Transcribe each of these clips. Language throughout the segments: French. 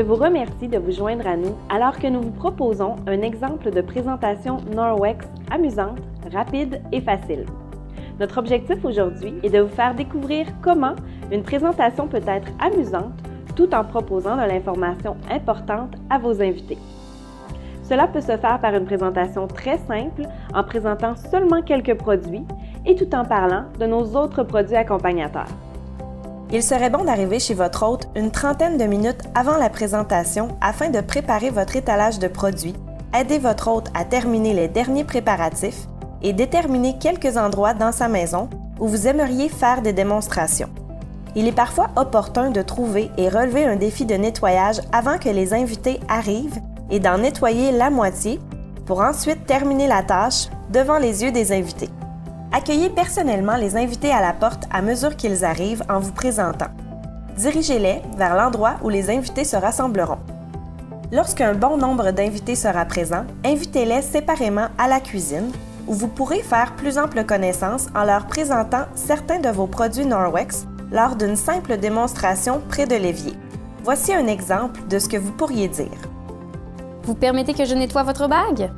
Je vous remercie de vous joindre à nous alors que nous vous proposons un exemple de présentation Norwex amusante, rapide et facile. Notre objectif aujourd'hui est de vous faire découvrir comment une présentation peut être amusante tout en proposant de l'information importante à vos invités. Cela peut se faire par une présentation très simple en présentant seulement quelques produits et tout en parlant de nos autres produits accompagnateurs. Il serait bon d'arriver chez votre hôte une trentaine de minutes avant la présentation afin de préparer votre étalage de produits, aider votre hôte à terminer les derniers préparatifs et déterminer quelques endroits dans sa maison où vous aimeriez faire des démonstrations. Il est parfois opportun de trouver et relever un défi de nettoyage avant que les invités arrivent et d'en nettoyer la moitié pour ensuite terminer la tâche devant les yeux des invités. Accueillez personnellement les invités à la porte à mesure qu'ils arrivent en vous présentant. Dirigez-les vers l'endroit où les invités se rassembleront. Lorsqu'un bon nombre d'invités sera présent, invitez-les séparément à la cuisine où vous pourrez faire plus ample connaissance en leur présentant certains de vos produits Norwex lors d'une simple démonstration près de l'évier. Voici un exemple de ce que vous pourriez dire. Vous permettez que je nettoie votre bague?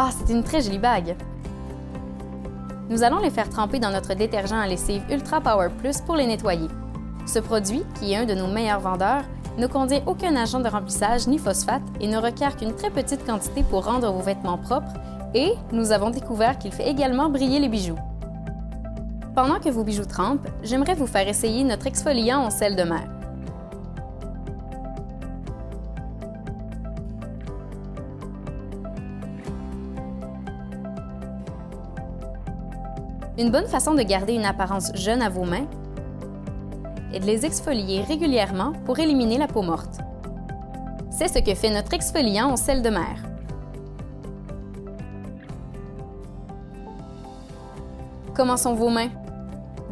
Ah, c'est une très jolie bague! Nous allons les faire tremper dans notre détergent à lessive Ultra Power Plus pour les nettoyer. Ce produit, qui est un de nos meilleurs vendeurs, ne contient aucun agent de remplissage ni phosphate et ne requiert qu'une très petite quantité pour rendre vos vêtements propres et nous avons découvert qu'il fait également briller les bijoux. Pendant que vos bijoux trempent, j'aimerais vous faire essayer notre exfoliant en sel de mer. Une bonne façon de garder une apparence jeune à vos mains est de les exfolier régulièrement pour éliminer la peau morte. C'est ce que fait notre exfoliant en sel de mer. Comment sont vos mains?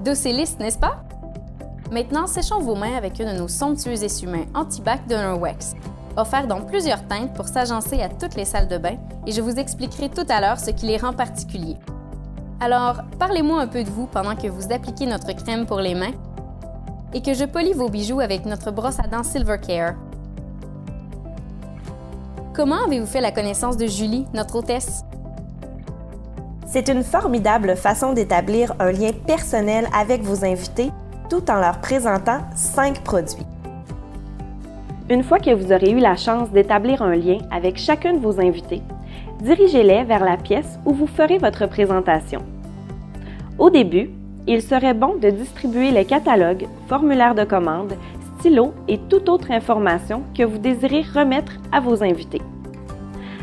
Douces et lisses, n'est-ce pas? Maintenant, séchons vos mains avec une de nos somptueux essuie-mains anti-bac de Norwex, offert dans plusieurs teintes pour s'agencer à toutes les salles de bain et je vous expliquerai tout à l'heure ce qui les rend particuliers. Alors, parlez-moi un peu de vous pendant que vous appliquez notre crème pour les mains et que je polis vos bijoux avec notre brosse à dents Silvercare. Comment avez-vous fait la connaissance de Julie, notre hôtesse? C'est une formidable façon d'établir un lien personnel avec vos invités tout en leur présentant 5 produits. Une fois que vous aurez eu la chance d'établir un lien avec chacun de vos invités, dirigez-les vers la pièce où vous ferez votre présentation. Au début, il serait bon de distribuer les catalogues, formulaires de commande, stylos et toute autre information que vous désirez remettre à vos invités.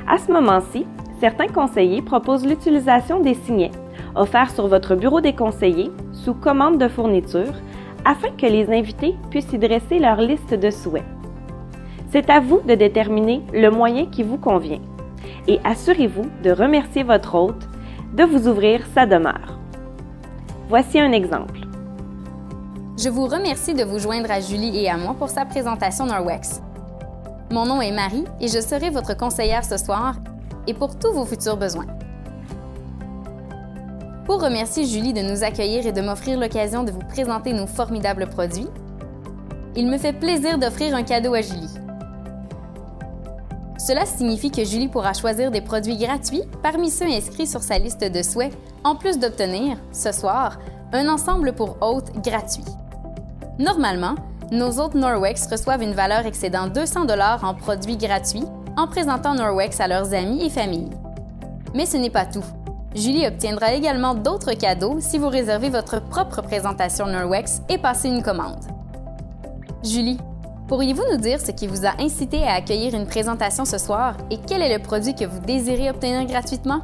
À ce moment-ci, certains conseillers proposent l'utilisation des signets, offerts sur votre bureau des conseillers sous commande de fourniture, afin que les invités puissent y dresser leur liste de souhaits. C'est à vous de déterminer le moyen qui vous convient. Et assurez-vous de remercier votre hôte de vous ouvrir sa demeure. Voici un exemple. Je vous remercie de vous joindre à Julie et à moi pour sa présentation Norwex. Mon nom est Marie et je serai votre conseillère ce soir et pour tous vos futurs besoins. Pour remercier Julie de nous accueillir et de m'offrir l'occasion de vous présenter nos formidables produits, il me fait plaisir d'offrir un cadeau à Julie. Cela signifie que Julie pourra choisir des produits gratuits parmi ceux inscrits sur sa liste de souhaits, en plus d'obtenir, ce soir, un ensemble pour hôtes gratuit. Normalement, nos hôtes Norwex reçoivent une valeur excédant 200 $ en produits gratuits en présentant Norwex à leurs amis et familles. Mais ce n'est pas tout. Julie obtiendra également d'autres cadeaux si vous réservez votre propre présentation Norwex et passez une commande. Julie, pourriez-vous nous dire ce qui vous a incité à accueillir une présentation ce soir et quel est le produit que vous désirez obtenir gratuitement?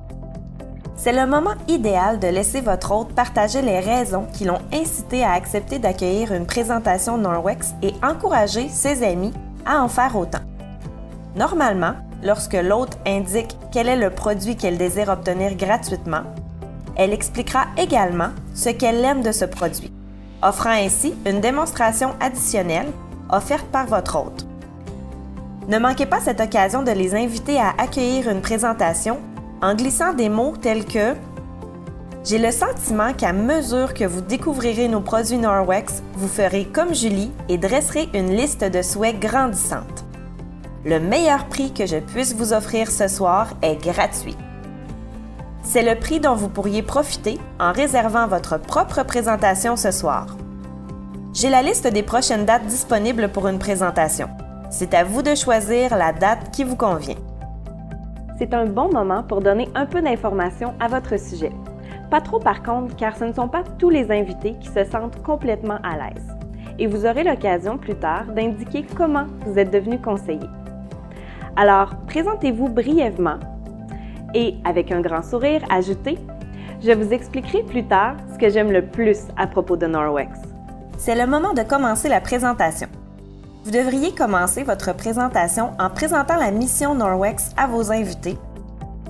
C'est le moment idéal de laisser votre hôte partager les raisons qui l'ont incité à accepter d'accueillir une présentation Norwex et encourager ses amis à en faire autant. Normalement, lorsque l'hôte indique quel est le produit qu'elle désire obtenir gratuitement, elle expliquera également ce qu'elle aime de ce produit, offrant ainsi une démonstration additionnelle offerte par votre hôte. Ne manquez pas cette occasion de les inviter à accueillir une présentation en glissant des mots tels que J'ai le sentiment qu'à mesure que vous découvrirez nos produits Norwex, vous ferez comme Julie et dresserez une liste de souhaits grandissante. Le meilleur prix que je puisse vous offrir ce soir est gratuit. C'est le prix dont vous pourriez profiter en réservant votre propre présentation ce soir. J'ai la liste des prochaines dates disponibles pour une présentation. C'est à vous de choisir la date qui vous convient. C'est un bon moment pour donner un peu d'informations à votre sujet. Pas trop par contre, car ce ne sont pas tous les invités qui se sentent complètement à l'aise. Et vous aurez l'occasion plus tard d'indiquer comment vous êtes devenu conseiller. Alors, présentez-vous brièvement et, avec un grand sourire, ajoutez « Je vous expliquerai plus tard ce que j'aime le plus à propos de Norwex ». C'est le moment de commencer la présentation. Vous devriez commencer votre présentation en présentant la mission Norwex à vos invités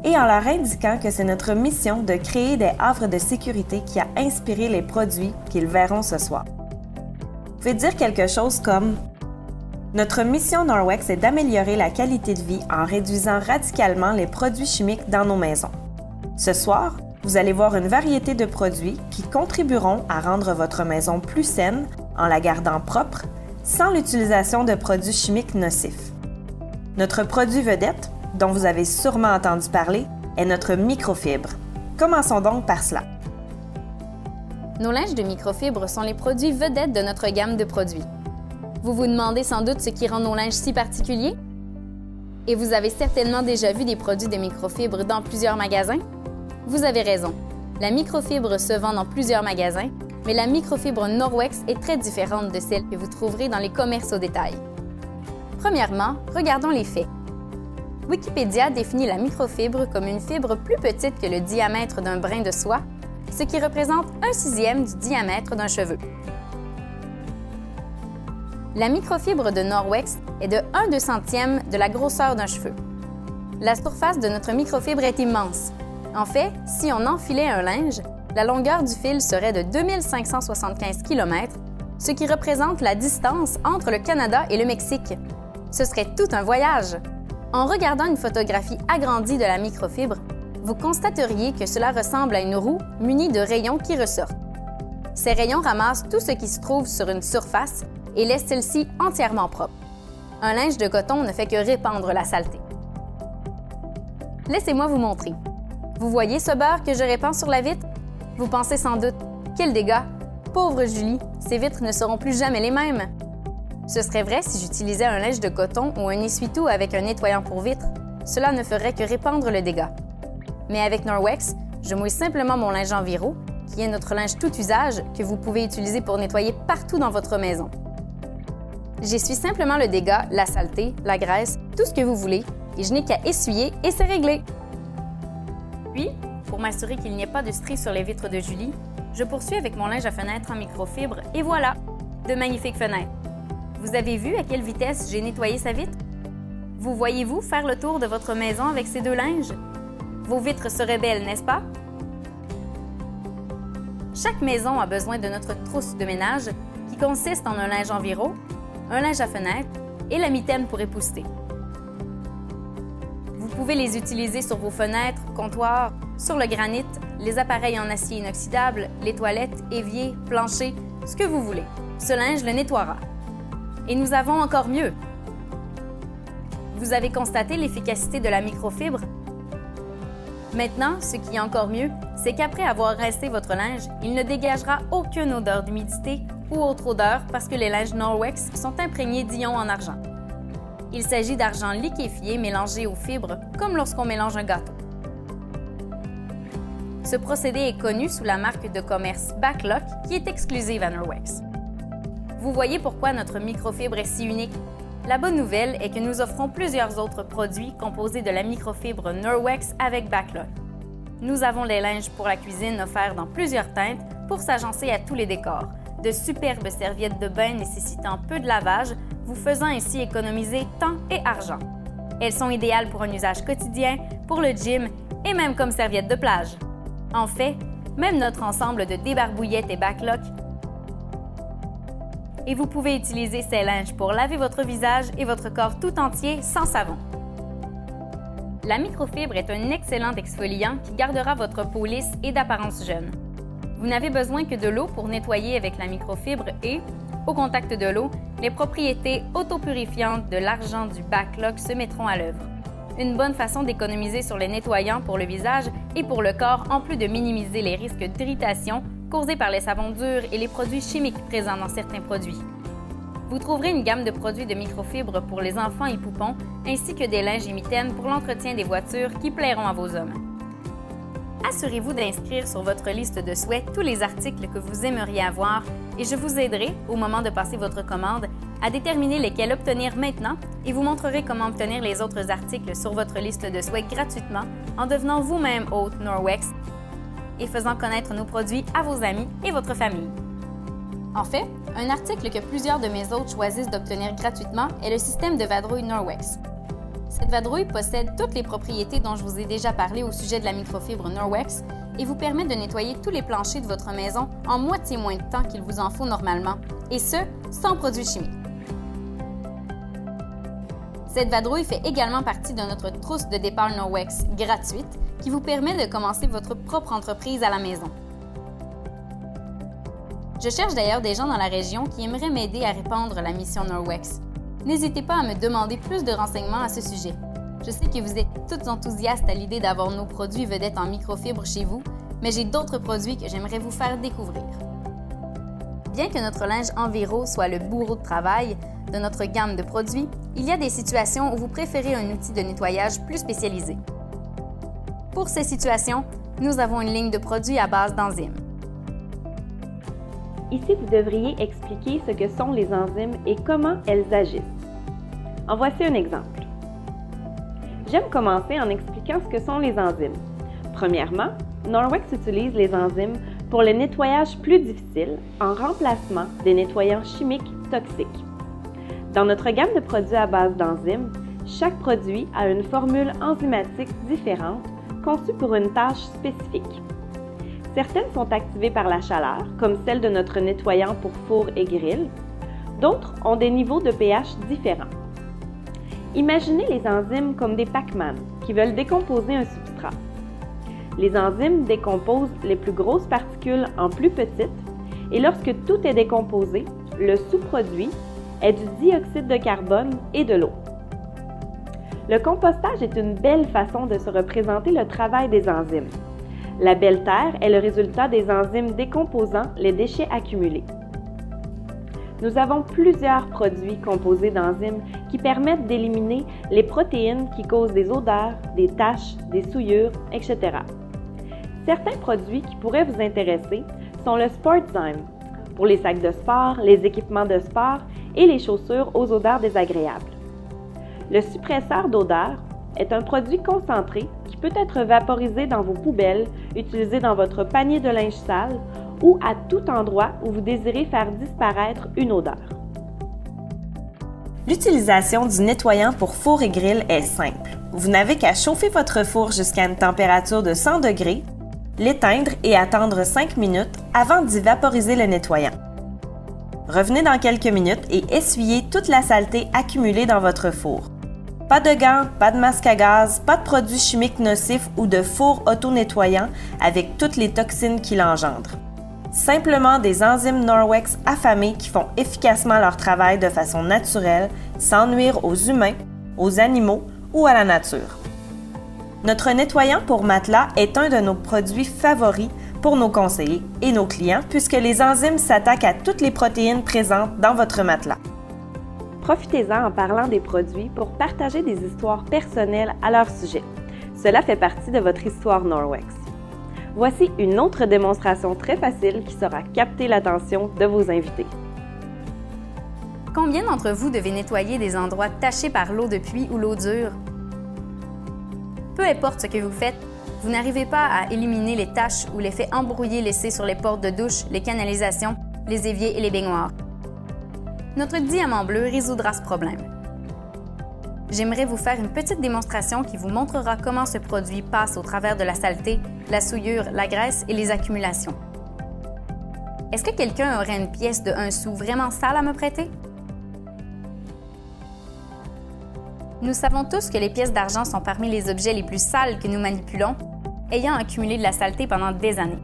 et en leur indiquant que c'est notre mission de créer des havres de sécurité qui a inspiré les produits qu'ils verront ce soir. Vous pouvez dire quelque chose comme « Notre mission Norwex est d'améliorer la qualité de vie en réduisant radicalement les produits chimiques dans nos maisons. Ce soir, vous allez voir une variété de produits qui contribueront à rendre votre maison plus saine en la gardant propre, sans l'utilisation de produits chimiques nocifs. Notre produit vedette, dont vous avez sûrement entendu parler, est notre microfibre. Commençons donc par cela. Nos linges de microfibre sont les produits vedettes de notre gamme de produits. Vous vous demandez sans doute ce qui rend nos linges si particuliers? Et vous avez certainement déjà vu des produits de microfibre dans plusieurs magasins? Vous avez raison. La microfibre se vend dans plusieurs magasins, mais la microfibre Norwex est très différente de celle que vous trouverez dans les commerces au détail. Premièrement, regardons les faits. Wikipédia définit la microfibre comme une fibre plus petite que le diamètre d'un brin de soie, ce qui représente 1/6 du diamètre d'un cheveu. La microfibre de Norwex est de 1/200 de la grosseur d'un cheveu. La surface de notre microfibre est immense. En fait, si on enfilait un linge, la longueur du fil serait de 2575 km, ce qui représente la distance entre le Canada et le Mexique. Ce serait tout un voyage! En regardant une photographie agrandie de la microfibre, vous constateriez que cela ressemble à une roue munie de rayons qui ressortent. Ces rayons ramassent tout ce qui se trouve sur une surface et laissent celle-ci entièrement propre. Un linge de coton ne fait que répandre la saleté. Laissez-moi vous montrer. Vous voyez ce beurre que je répands sur la vitre? Vous pensez sans doute, quel dégât! Pauvre Julie, ces vitres ne seront plus jamais les mêmes. Ce serait vrai si j'utilisais un linge de coton ou un essuie-tout avec un nettoyant pour vitres. Cela ne ferait que répandre le dégât. Mais avec Norwex, je mouille simplement mon linge en Viro, qui est notre linge tout usage que vous pouvez utiliser pour nettoyer partout dans votre maison. J'essuie simplement le dégât, la saleté, la graisse, tout ce que vous voulez, et je n'ai qu'à essuyer et c'est réglé. Puis, pour m'assurer qu'il n'y ait pas de stries sur les vitres de Julie, je poursuis avec mon linge à fenêtre en microfibre et voilà, de magnifiques fenêtres. Vous avez vu à quelle vitesse j'ai nettoyé sa vitre? Vous voyez-vous faire le tour de votre maison avec ces deux linges? Vos vitres seraient belles, n'est-ce pas? Chaque maison a besoin de notre trousse de ménage qui consiste en un linge en Viro, un linge à fenêtre et la mitaine pour épousseter. Vous pouvez les utiliser sur vos fenêtres, comptoirs, sur le granit, les appareils en acier inoxydable, les toilettes, éviers, planchers, ce que vous voulez. Ce linge le nettoiera. Et nous avons encore mieux. Vous avez constaté l'efficacité de la microfibre? Maintenant, ce qui est encore mieux, c'est qu'après avoir rincé votre linge, il ne dégagera aucune odeur d'humidité ou autre odeur parce que les linges Norwex sont imprégnés d'ions en argent. Il s'agit d'argent liquéfié mélangé aux fibres, comme lorsqu'on mélange un gâteau. Ce procédé est connu sous la marque de commerce Backlock, qui est exclusive à Norwex. Vous voyez pourquoi notre microfibre est si unique? La bonne nouvelle est que nous offrons plusieurs autres produits composés de la microfibre Norwex avec Backlock. Nous avons les linges pour la cuisine offerts dans plusieurs teintes pour s'agencer à tous les décors, de superbes serviettes de bain nécessitant peu de lavage, vous faisant ainsi économiser temps et argent. Elles sont idéales pour un usage quotidien, pour le gym et même comme serviettes de plage. En fait, même notre ensemble de débarbouillettes et Backlock. Et vous pouvez utiliser ces linges pour laver votre visage et votre corps tout entier sans savon. La microfibre est un excellent exfoliant qui gardera votre peau lisse et d'apparence jeune. Vous n'avez besoin que de l'eau pour nettoyer avec la microfibre et, au contact de l'eau, les propriétés autopurifiantes de l'argent du backlog se mettront à l'œuvre. Une bonne façon d'économiser sur les nettoyants pour le visage et pour le corps, en plus de minimiser les risques d'irritation causés par les savons durs et les produits chimiques présents dans certains produits. Vous trouverez une gamme de produits de microfibre pour les enfants et poupons, ainsi que des linges et mitaines pour l'entretien des voitures qui plairont à vos hommes. Assurez-vous d'inscrire sur votre liste de souhaits tous les articles que vous aimeriez avoir et je vous aiderai, au moment de passer votre commande, à déterminer lesquels obtenir maintenant et vous montrerai comment obtenir les autres articles sur votre liste de souhaits gratuitement en devenant vous-même hôte Norwex et faisant connaître nos produits à vos amis et votre famille. En fait, un article que plusieurs de mes hôtes choisissent d'obtenir gratuitement est le système de vadrouille Norwex. Cette vadrouille possède toutes les propriétés dont je vous ai déjà parlé au sujet de la microfibre Norwex et vous permet de nettoyer tous les planchers de votre maison en moitié moins de temps qu'il vous en faut normalement, et ce, sans produits chimiques. Cette vadrouille fait également partie de notre trousse de départ Norwex gratuite qui vous permet de commencer votre propre entreprise à la maison. Je cherche d'ailleurs des gens dans la région qui aimeraient m'aider à répandre la mission Norwex. N'hésitez pas à me demander plus de renseignements à ce sujet. Je sais que vous êtes toutes enthousiastes à l'idée d'avoir nos produits vedettes en microfibre chez vous, mais j'ai d'autres produits que j'aimerais vous faire découvrir. Bien que notre linge Enviro soit le bourreau de travail de notre gamme de produits, il y a des situations où vous préférez un outil de nettoyage plus spécialisé. Pour ces situations, nous avons une ligne de produits à base d'enzymes. Ici, vous devriez expliquer ce que sont les enzymes et comment elles agissent. En voici un exemple. J'aime commencer en expliquant ce que sont les enzymes. Premièrement, Norwex utilise les enzymes pour le nettoyage plus difficile en remplacement des nettoyants chimiques toxiques. Dans notre gamme de produits à base d'enzymes, chaque produit a une formule enzymatique différente conçue pour une tâche spécifique. Certaines sont activées par la chaleur, comme celle de notre nettoyant pour four et grill. D'autres ont des niveaux de pH différents. Imaginez les enzymes comme des Pac-Man qui veulent décomposer un substrat. Les enzymes décomposent les plus grosses particules en plus petites et lorsque tout est décomposé, le sous-produit est du dioxyde de carbone et de l'eau. Le compostage est une belle façon de se représenter le travail des enzymes. La belle terre est le résultat des enzymes décomposant les déchets accumulés. Nous avons plusieurs produits composés d'enzymes qui permettent d'éliminer les protéines qui causent des odeurs, des taches, des souillures, etc. Certains produits qui pourraient vous intéresser sont le Sportzyme pour les sacs de sport, les équipements de sport et les chaussures aux odeurs désagréables. Le suppresseur d'odeur est un produit concentré qui peut être vaporisé dans vos poubelles, utilisé dans votre panier de linge sale ou à tout endroit où vous désirez faire disparaître une odeur. L'utilisation du nettoyant pour four et grill est simple. Vous n'avez qu'à chauffer votre four jusqu'à une température de 100 degrés, l'éteindre et attendre 5 minutes avant d'y vaporiser le nettoyant. Revenez dans quelques minutes et essuyez toute la saleté accumulée dans votre four. Pas de gants, pas de masque à gaz, pas de produits chimiques nocifs ou de four auto-nettoyant avec toutes les toxines qu'il engendre. Simplement des enzymes Norwex affamées qui font efficacement leur travail de façon naturelle, sans nuire aux humains, aux animaux ou à la nature. Notre nettoyant pour matelas est un de nos produits favoris pour nos conseillers et nos clients puisque les enzymes s'attaquent à toutes les protéines présentes dans votre matelas. Profitez-en en parlant des produits pour partager des histoires personnelles à leur sujet. Cela fait partie de votre histoire Norwex. Voici une autre démonstration très facile qui saura capter l'attention de vos invités. Combien d'entre vous devez nettoyer des endroits tachés par l'eau de pluie ou l'eau dure? Peu importe ce que vous faites, vous n'arrivez pas à éliminer les taches ou l'effet embrouillé laissé sur les portes de douche, les canalisations, les éviers et les baignoires. Notre diamant bleu résoudra ce problème. J'aimerais vous faire une petite démonstration qui vous montrera comment ce produit passe au travers de la saleté, la souillure, la graisse et les accumulations. Est-ce que quelqu'un aurait une pièce de 1 sou vraiment sale à me prêter? Nous savons tous que les pièces d'argent sont parmi les objets les plus sales que nous manipulons, ayant accumulé de la saleté pendant des années.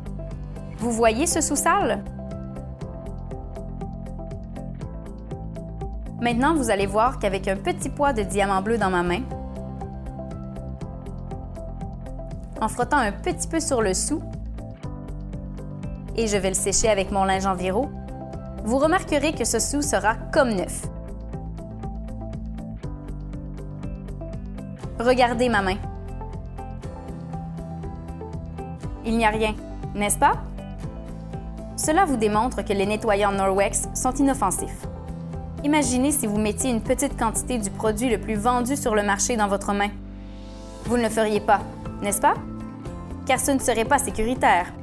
Vous voyez ce sous-sale? Maintenant, vous allez voir qu'avec un petit poids de diamant bleu dans ma main, en frottant un petit peu sur le sou, et je vais le sécher avec mon linge enviro, vous remarquerez que ce sou sera comme neuf. Regardez ma main. Il n'y a rien, n'est-ce pas? Cela vous démontre que les nettoyants Norwex sont inoffensifs. Imaginez si vous mettiez une petite quantité du produit le plus vendu sur le marché dans votre main. Vous ne le feriez pas, n'est-ce pas? Car ce ne serait pas sécuritaire.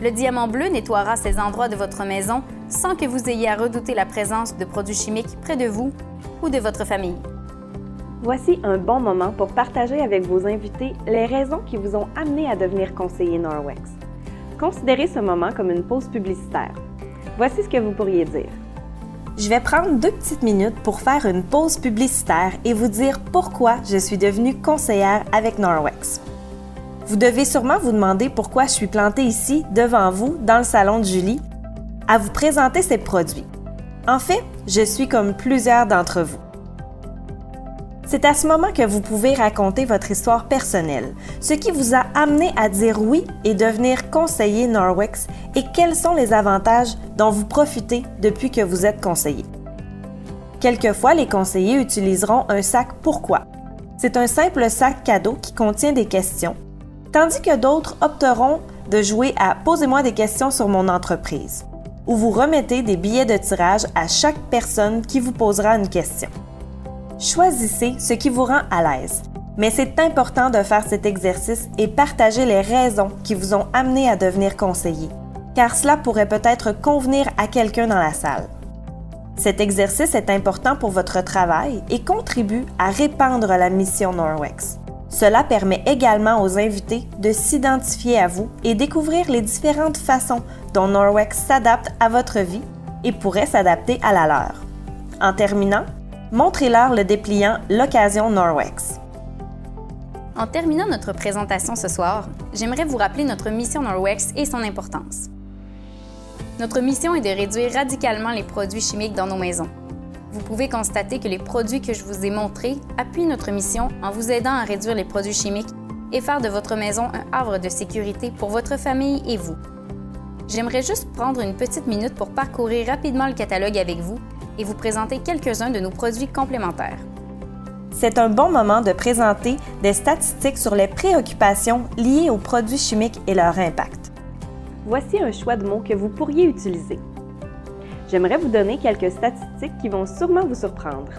Le diamant bleu nettoiera ces endroits de votre maison sans que vous ayez à redouter la présence de produits chimiques près de vous ou de votre famille. Voici un bon moment pour partager avec vos invités les raisons qui vous ont amené à devenir conseiller Norwex. Considérez ce moment comme une pause publicitaire. Voici ce que vous pourriez dire. Je vais prendre 2 petites minutes pour faire une pause publicitaire et vous dire pourquoi je suis devenue conseillère avec Norwex. Vous devez sûrement vous demander pourquoi je suis plantée ici, devant vous, dans le salon de Julie, à vous présenter ces produits. En fait, je suis comme plusieurs d'entre vous. C'est à ce moment que vous pouvez raconter votre histoire personnelle, ce qui vous a amené à dire oui et devenir conseiller Norwex et quels sont les avantages dont vous profitez depuis que vous êtes conseiller. Quelquefois, les conseillers utiliseront un sac Pourquoi. C'est un simple sac cadeau qui contient des questions, tandis que d'autres opteront de jouer à Posez-moi des questions sur mon entreprise, où vous remettez des billets de tirage à chaque personne qui vous posera une question. Choisissez ce qui vous rend à l'aise, mais c'est important de faire cet exercice et partager les raisons qui vous ont amené à devenir conseiller, car cela pourrait peut-être convenir à quelqu'un dans la salle. Cet exercice est important pour votre travail et contribue à répandre la mission Norwex. Cela permet également aux invités de s'identifier à vous et découvrir les différentes façons dont Norwex s'adapte à votre vie et pourrait s'adapter à la leur. En terminant, montrez-leur le dépliant L'Occasion Norwex. En terminant notre présentation ce soir, j'aimerais vous rappeler notre mission Norwex et son importance. Notre mission est de réduire radicalement les produits chimiques dans nos maisons. Vous pouvez constater que les produits que je vous ai montrés appuient notre mission en vous aidant à réduire les produits chimiques et faire de votre maison un havre de sécurité pour votre famille et vous. J'aimerais juste prendre une petite minute pour parcourir rapidement le catalogue avec vous et vous présenter quelques-uns de nos produits complémentaires. C'est un bon moment de présenter des statistiques sur les préoccupations liées aux produits chimiques et leur impact. Voici un choix de mots que vous pourriez utiliser. J'aimerais vous donner quelques statistiques qui vont sûrement vous surprendre.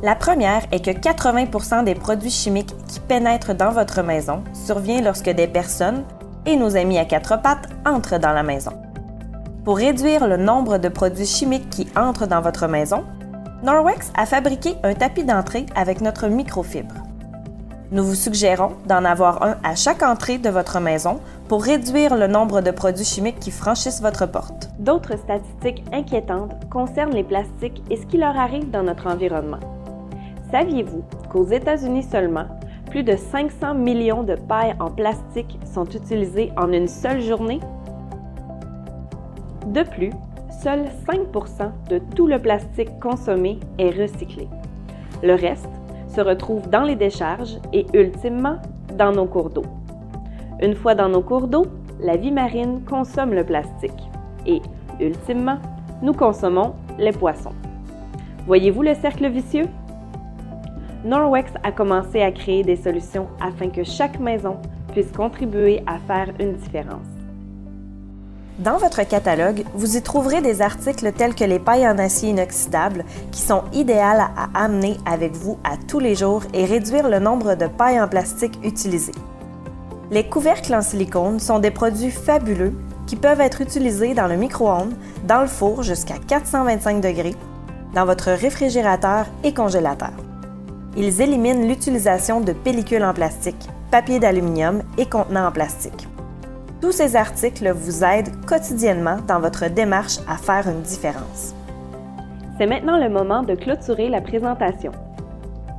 La première est que 80% des produits chimiques qui pénètrent dans votre maison survient lorsque des personnes, et nos amis à 4 pattes, entrent dans la maison. Pour réduire le nombre de produits chimiques qui entrent dans votre maison, Norwex a fabriqué un tapis d'entrée avec notre microfibre. Nous vous suggérons d'en avoir un à chaque entrée de votre maison pour réduire le nombre de produits chimiques qui franchissent votre porte. D'autres statistiques inquiétantes concernent les plastiques et ce qui leur arrive dans notre environnement. Saviez-vous qu'aux États-Unis seulement, plus de 500 millions de pailles en plastique sont utilisées en une seule journée? De plus, seuls 5% de tout le plastique consommé est recyclé. Le reste se retrouve dans les décharges et ultimement dans nos cours d'eau. Une fois dans nos cours d'eau, la vie marine consomme le plastique et, ultimement, nous consommons les poissons. Voyez-vous le cercle vicieux? Norwex a commencé à créer des solutions afin que chaque maison puisse contribuer à faire une différence. Dans votre catalogue, vous y trouverez des articles tels que les pailles en acier inoxydable qui sont idéales à amener avec vous à tous les jours et réduire le nombre de pailles en plastique utilisées. Les couvercles en silicone sont des produits fabuleux qui peuvent être utilisés dans le micro-ondes, dans le four jusqu'à 425 degrés, dans votre réfrigérateur et congélateur. Ils éliminent l'utilisation de pellicules en plastique, papier d'aluminium et contenants en plastique. Tous ces articles vous aident quotidiennement dans votre démarche à faire une différence. C'est maintenant le moment de clôturer la présentation.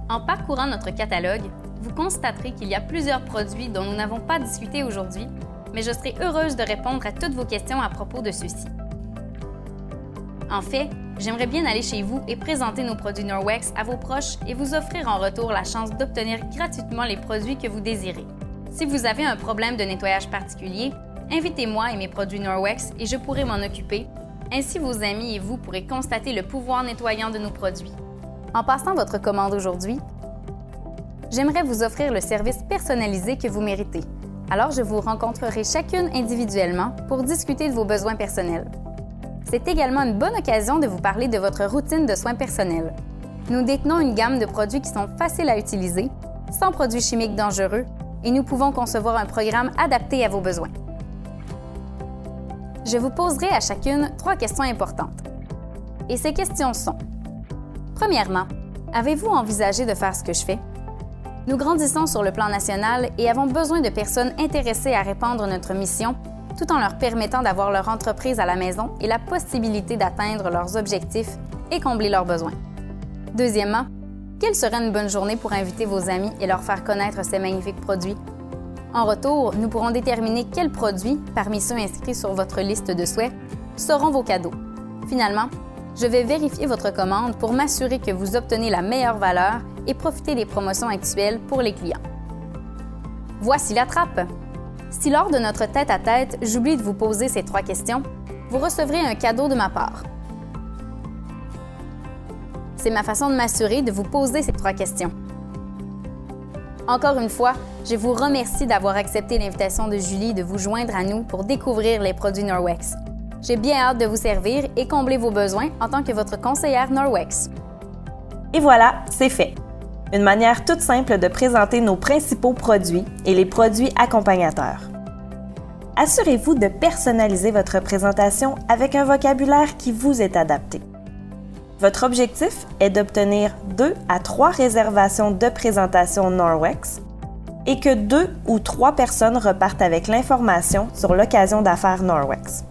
En parcourant notre catalogue, vous constaterez qu'il y a plusieurs produits dont nous n'avons pas discuté aujourd'hui, mais je serai heureuse de répondre à toutes vos questions à propos de ceux-ci. En fait, j'aimerais bien aller chez vous et présenter nos produits Norwex à vos proches et vous offrir en retour la chance d'obtenir gratuitement les produits que vous désirez. Si vous avez un problème de nettoyage particulier, invitez-moi et mes produits Norwex et je pourrai m'en occuper. Ainsi, vos amis et vous pourrez constater le pouvoir nettoyant de nos produits. En passant votre commande aujourd'hui, j'aimerais vous offrir le service personnalisé que vous méritez. Alors, je vous rencontrerai chacune individuellement pour discuter de vos besoins personnels. C'est également une bonne occasion de vous parler de votre routine de soins personnels. Nous détenons une gamme de produits qui sont faciles à utiliser, sans produits chimiques dangereux, et nous pouvons concevoir un programme adapté à vos besoins. Je vous poserai à chacune 3 questions importantes. Et ces questions sont: Premièrement, avez-vous envisagé de faire ce que je fais? Nous grandissons sur le plan national et avons besoin de personnes intéressées à répandre notre mission, tout en leur permettant d'avoir leur entreprise à la maison et la possibilité d'atteindre leurs objectifs et combler leurs besoins. Deuxièmement, quelle serait une bonne journée pour inviter vos amis et leur faire connaître ces magnifiques produits? En retour, nous pourrons déterminer quels produits, parmi ceux inscrits sur votre liste de souhaits, seront vos cadeaux. Finalement, je vais vérifier votre commande pour m'assurer que vous obtenez la meilleure valeur et profiter des promotions actuelles pour les clients. Voici la trappe! Si lors de notre tête-à-tête, j'oublie de vous poser ces 3 questions, vous recevrez un cadeau de ma part. C'est ma façon de m'assurer de vous poser ces 3 questions. Encore une fois, je vous remercie d'avoir accepté l'invitation de Julie de vous joindre à nous pour découvrir les produits Norwex. J'ai bien hâte de vous servir et combler vos besoins en tant que votre conseillère Norwex. Et voilà, c'est fait! Une manière toute simple de présenter nos principaux produits et les produits accompagnateurs. Assurez-vous de personnaliser votre présentation avec un vocabulaire qui vous est adapté. Votre objectif est d'obtenir 2 à 3 réservations de présentation Norwex et que 2 ou 3 personnes repartent avec l'information sur l'occasion d'affaires Norwex.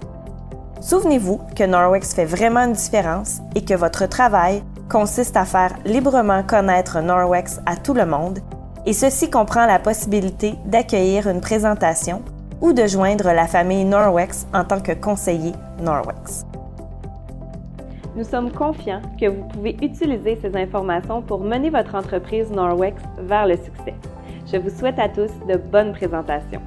Souvenez-vous que Norwex fait vraiment une différence et que votre travail consiste à faire librement connaître Norwex à tout le monde, et ceci comprend la possibilité d'accueillir une présentation ou de joindre la famille Norwex en tant que conseiller Norwex. Nous sommes confiants que vous pouvez utiliser ces informations pour mener votre entreprise Norwex vers le succès. Je vous souhaite à tous de bonnes présentations.